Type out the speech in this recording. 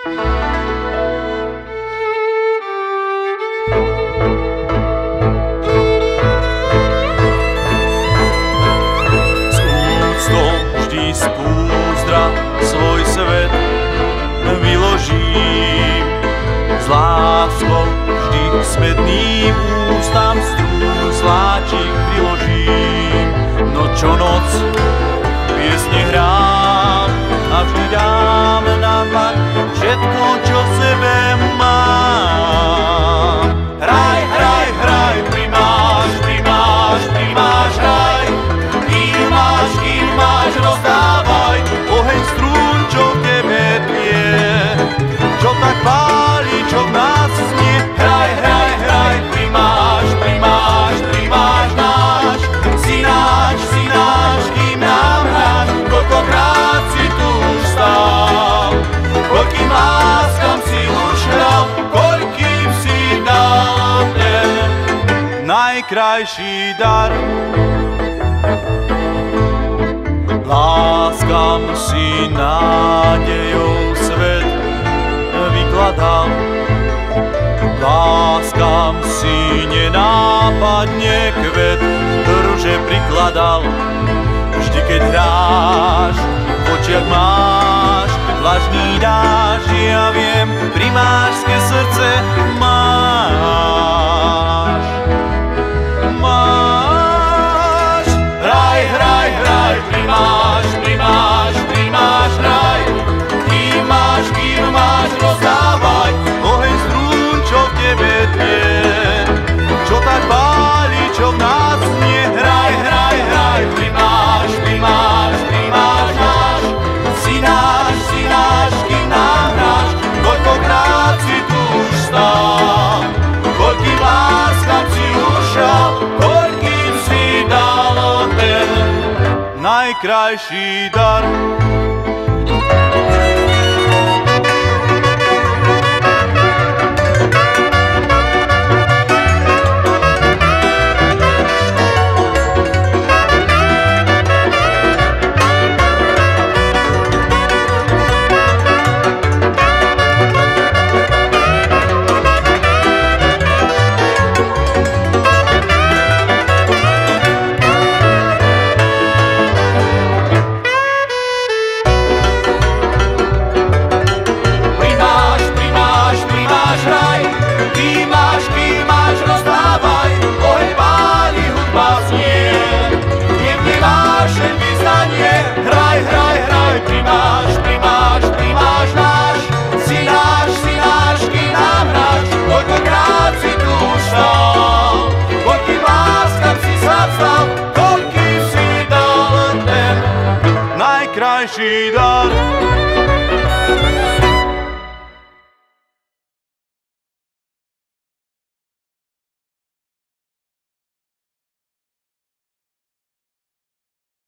S úctou vždy z púzdra svoj svet vyložím, s láskou vždy k smetným ústam strúsláčik priložím. No čo noc piesne hrám a vždy dám na dlaň všetko, čo v sebe mám. Hraj, hraj, hraj, primáš, primáš, primáš, hraj. Kým máš, rozdávaj oheň strún, čo v tebe tlie, čo tak páli, čo v nás znie. Hraj, hraj, hraj, primáš, primáš, primáš náš. Si náš, kým nám hráš. Koľkokrát si tu už stál, koľkým láskam si už hral, koľkým si dal ten najkrajší dar. Láskam si nádejou svet vykladal, láskam si nenápadne kvet ruže prikladal. Vždy keď hráš, v očiach máš vlažný dáž, ja viem, primášske srdce máš. Máš, hraj, hraj, hraj, primáš, primáš, primáš, hraj. Kým máš, rozdávaj oheň strún, čo v tebe tlie, čo tak páli, čo v nás znie. Hraj, hraj, hraj, primáš, primáš, primáš náš. Si náš, kým nám hráš. Koľkokrát si tu už stál, koľkým láskam si už šal, koľkým si dal ten najkrajší dar. She